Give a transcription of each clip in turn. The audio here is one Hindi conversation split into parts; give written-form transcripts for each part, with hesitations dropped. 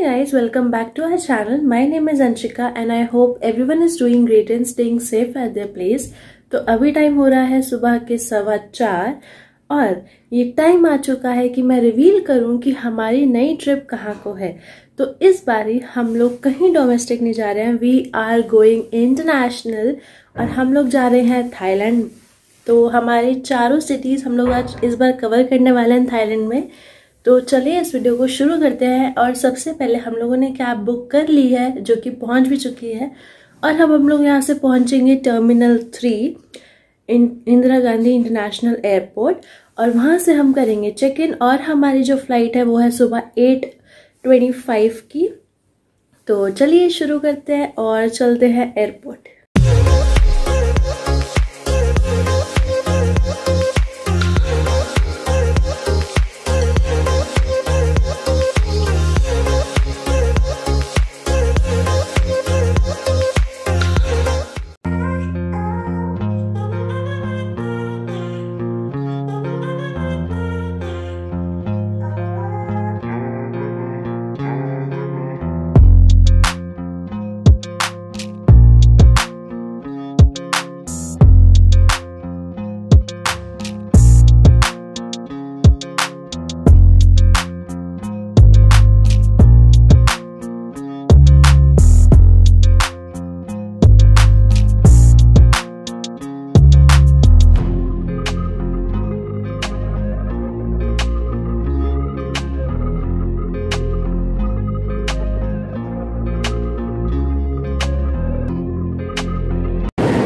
guys, welcome back to our channel. My name is Anshika and I hope everyone is doing great and staying safe at their place. तो अभी टाइम हो रहा है सुबह के 4:15 और ये टाइम आ चुका है कि मैं रिवील करूं कि हमारी नई ट्रिप कहाँ को है। तो इस बारी हम लोग कहीं डोमेस्टिक नहीं जा रहे हैं, वी आर गोइंग इंटरनेशनल और हम लोग जा रहे हैं थाईलैंड। तो हमारी चारों सिटीज़ हम लोग आज इस बार कवर करने वाले हैं थाईलैंड में। तो चलिए इस वीडियो को शुरू करते हैं। और सबसे पहले हम लोगों ने कैब बुक कर ली है जो कि पहुंच भी चुकी है और अब हम लोग यहाँ से पहुंचेंगे terminal 3 Indira Gandhi international airport और वहाँ से हम करेंगे चेक इन और हमारी जो फ्लाइट है वो है सुबह 8:25 की। तो चलिए शुरू करते हैं और चलते हैं एयरपोर्ट।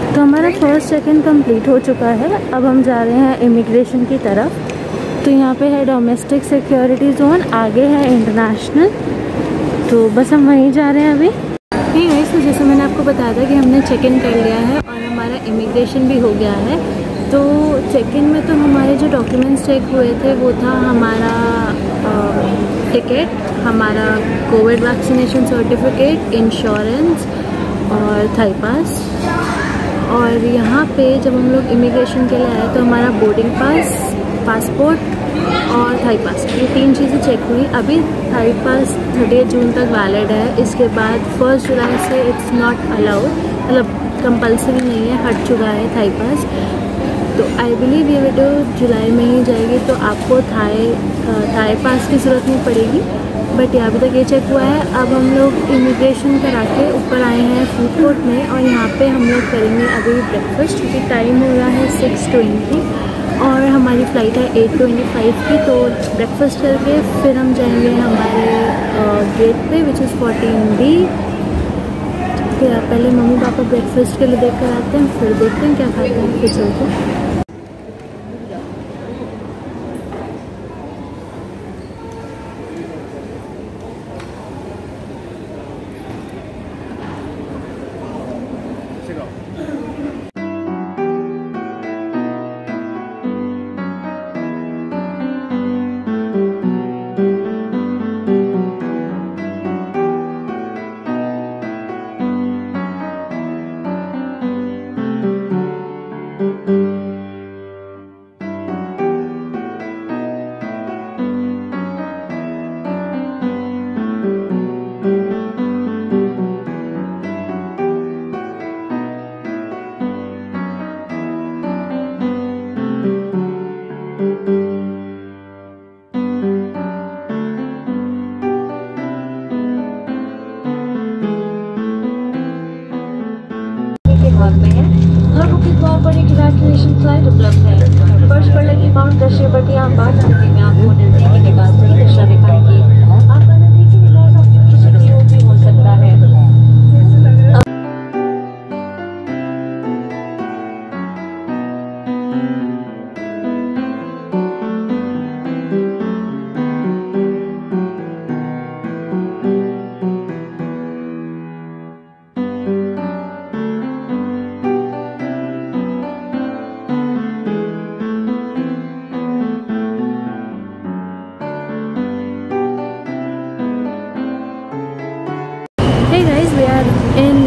तो हमारा फर्स्ट चेक इन कम्प्लीट हो चुका है। अब हम जा रहे हैं इमिग्रेशन की तरफ। तो यहाँ पे है डोमेस्टिक सिक्योरिटी जोन, आगे है इंटरनेशनल। तो बस हम वहीं जा रहे हैं अभी। ठीक है, तो जैसे मैंने आपको बताया था कि हमने चेक इन कर लिया है और हमारा इमिग्रेशन भी हो गया है। तो चेक इन में तो हमारे जो डॉक्यूमेंट्स चेक हुए थे वो था हमारा टिकट, हमारा कोविड वैक्सीनेशन सर्टिफिकेट, इंश्योरेंस और थाई पास। और यहाँ पे जब हम लोग इमिग्रेशन के लिए आए तो हमारा बोर्डिंग पास, पासपोर्ट और थाई पास, ये 3 चीज़ें चेक हुई। अभी थाई पास 30 जून तक वैलिड है। इसके बाद 1 जुलाई से इट्स नॉट अलाउड, मतलब कंपल्सरी नहीं है, हट चुका है थाई पास। तो आई बिलीव ये वीडियो जुलाई में ही जाएगी तो आपको थाई पास की ज़रूरत नहीं पड़ेगी। बट अभी तक ये चेक हुआ है। अब हम लोग इमिग्रेशन करा के ऊपर आए हैं फूड कोर्ट में और यहाँ पे हम लोग करेंगे अभी ब्रेकफास्ट क्योंकि टाइम हो रहा है 6:20 और हमारी फ़्लाइट है 8:25 की। तो ब्रेकफास्ट करके फिर हम जाएंगे हमारे गेट पे विच इज़ 14B। तो पहले मम्मी पापा ब्रेकफास्ट के लिए देख कर आते हैं, फिर देखते हैं क्या खाते हैं, फिर चलते हैं। हर बुकिंग द्वार पर एक इवैक्यूएशन फ्लाइट उपलब्ध है। फर्श पर लगी माउंट दशरपति आपात स्थिति में आपको नजदीकी निकास की दिशा दिखाएगी। आपका नजदीकी निकास आपकी पीछे की ओर भी हो सकता है।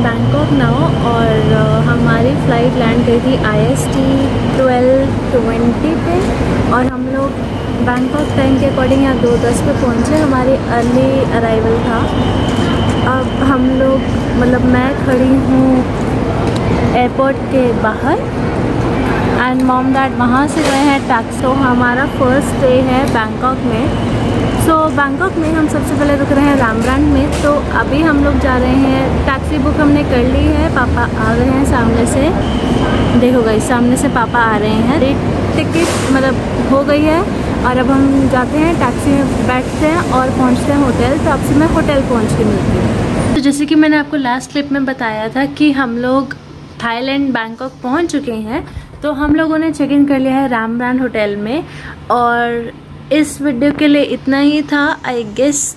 बैंकॉक नाउ और हमारी फ़्लाइट लैंड गई थी IST 12:20 पे और हम लोग बैंकॉक टाइम के अकॉर्डिंग यहाँ 2:10 पे पहुँचे, हमारी अर्ली अराइवल था। अब हम लोग मतलब मैं खड़ी हूँ एयरपोर्ट के बाहर एंड मॉम डैड वहाँ से गए हैं टैक्सी। तो हमारा फर्स्ट डे है बैंकॉक में। सो बैंकॉक में हम सबसे पहले रुक रहे हैं रैम्ब्रांड में। तो अभी हम लोग जा रहे हैं, टैक्सी बुक हमने कर ली है, पापा आ गए हैं सामने से, देखो गाइस सामने से पापा आ रहे हैं। टिकट मतलब हो गई है और अब हम जाते हैं टैक्सी में बैठते हैं और पहुंचते हैं होटल। तो आपसे मैं होटल पहुंच के मिलती हूँ। तो जैसे कि मैंने आपको लास्ट क्लिप में बताया था कि हम लोग थाईलैंड बैंकॉक पहुंच चुके हैं। तो हम लोगों ने चेक इन कर लिया है रैम्ब्रांड होटल में। और इस वीडियो के लिए इतना ही था। आई गेस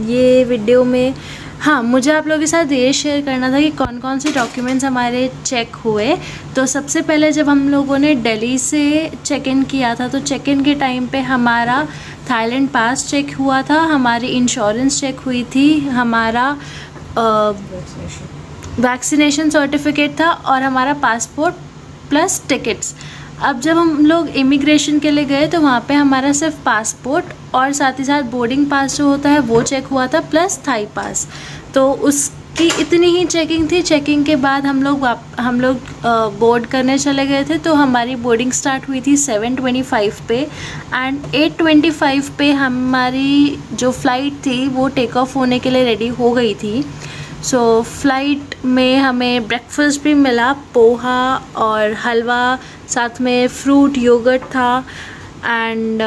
ये वीडियो में हाँ मुझे आप लोगों के साथ ये शेयर करना था कि कौन कौन से डॉक्यूमेंट्स हमारे चेक हुए। तो सबसे पहले जब हम लोगों ने दिल्ली से चेक इन किया था तो चेक इन के टाइम पे हमारा थाईलैंड पास चेक हुआ था, हमारी इंश्योरेंस चेक हुई थी, हमारा वैक्सीनेशन सर्टिफिकेट था और हमारा पासपोर्ट प्लस टिकट्स। अब जब हम लोग इमिग्रेशन के लिए गए तो वहाँ पे हमारा सिर्फ पासपोर्ट और साथ ही साथ बोर्डिंग पास जो होता है वो चेक हुआ था प्लस थाई पास। तो उसकी इतनी ही चेकिंग थी। चेकिंग के बाद हम लोग बोर्ड करने चले गए थे। तो हमारी बोर्डिंग स्टार्ट हुई थी 7:25 पे एंड 8:25 पे हमारी जो फ़्लाइट थी वो टेक ऑफ होने के लिए रेडी हो गई थी। सो फ्लाइट में हमें ब्रेकफास्ट भी मिला, पोहा और हलवा, साथ में फ्रूट योगर्ट था एंड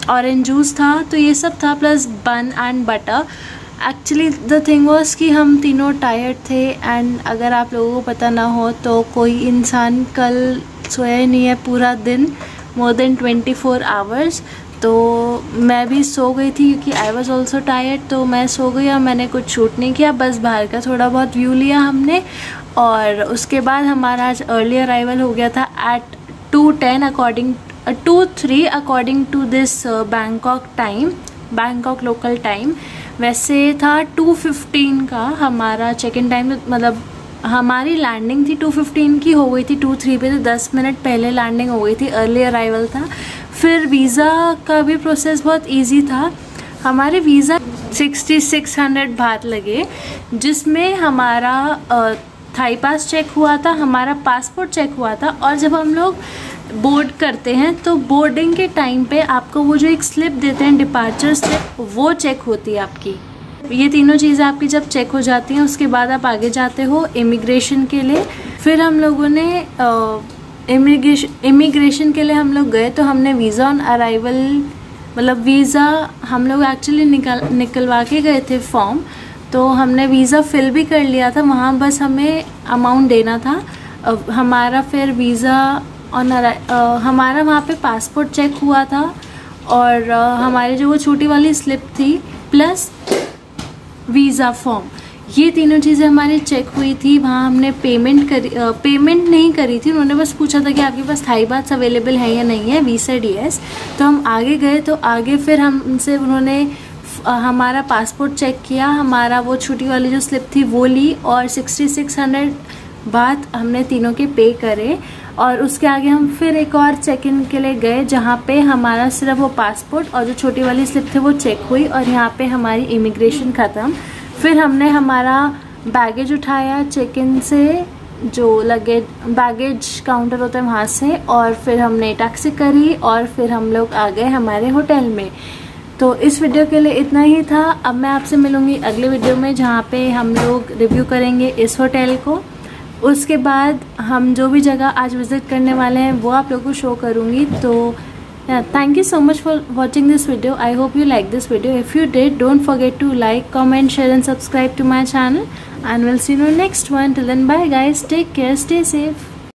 ऑरेंज जूस था। तो ये सब था प्लस बन and butter. Actually the thing was कि हम तीनों टायर्ड थे एंड अगर आप लोगों को पता ना हो तो कोई इंसान कल सोया ही नहीं है पूरा दिन, मोर देन 24 आवर्स। तो मैं भी सो गई थी क्योंकि आई वॉज ऑल्सो टायर्ड। तो मैं सो गई और मैंने कुछ शूट नहीं किया, बस बाहर का थोड़ा बहुत व्यू लिया हमने। और उसके बाद हमारा आज अर्ली अराइवल हो गया था at 2:3 according to this Bangkok time, Bangkok local time. वैसे था 2:15 का हमारा चेक इन टाइम, मतलब हमारी लैंडिंग थी 2:15 की, हो गई थी 2:03 पे। तो 10 मिनट पहले लैंडिंग हो गई थी, अर्ली अराइवल था। फिर वीज़ा का भी प्रोसेस बहुत इजी था। हमारे वीज़ा 6600 बात लगे, जिसमें हमारा थाई पास चेक हुआ था, हमारा पासपोर्ट चेक हुआ था। और जब हम लोग बोर्ड करते हैं तो बोर्डिंग के टाइम पे आपको वो जो एक स्लिप देते हैं डिपार्चर स्लिप, वो चेक होती है आपकी। ये तीनों चीज़ें आपकी जब चेक हो जाती हैं उसके बाद आप आगे जाते हो इमिग्रेशन के लिए। फिर हम लोगों ने इमिग्रेशन के लिए हम लोग गए तो हमने वीज़ा ऑन अराइवल, मतलब वीज़ा हम लोग एक्चुअली निकलवा के गए थे फॉर्म। तो हमने वीज़ा फिल भी कर लिया था, वहाँ बस हमें अमाउंट देना था। हमारा फिर वीज़ा ऑन हमारा वहाँ पे पासपोर्ट चेक हुआ था और हमारी जो वो छोटी वाली स्लिप थी प्लस वीज़ा फॉर्म, ये तीनों चीज़ें हमारी चेक हुई थी। वहाँ हमने पेमेंट नहीं करी थी, उन्होंने बस पूछा था कि आपके पास थाई बात्स अवेलेबल है या नहीं है। We said yes. तो हम आगे गए तो आगे फिर हमसे उन्होंने हमारा पासपोर्ट चेक किया, हमारा वो छोटी वाली जो स्लिप थी वो ली और 6600 बात हमने तीनों के पे करे। और उसके आगे हम फिर एक और चेक इन के लिए गए जहाँ पे हमारा सिर्फ वो पासपोर्ट और जो छोटी वाली स्लिप थी वो चेक हुई और यहाँ पे हमारी इमिग्रेशन ख़त्म। फिर हमने हमारा बैगेज उठाया चेक इन से, जो बैगेज काउंटर होता है वहाँ से, और फिर हमने टैक्सी करी और फिर हम लोग आ गए हमारे होटल में। तो इस वीडियो के लिए इतना ही था। अब मैं आपसे मिलूँगी अगले वीडियो में जहाँ पे हम लोग रिव्यू करेंगे इस होटल को। उसके बाद हम जो भी जगह आज विज़िट करने वाले हैं वो आप लोगों को शो करूँगी। तो thank you so much for watching this video. I hope you like this video. If you did, don't forget to like, comment, share and subscribe to my channel, and we'll see you in the next one. Till then, bye guys, take care, stay safe.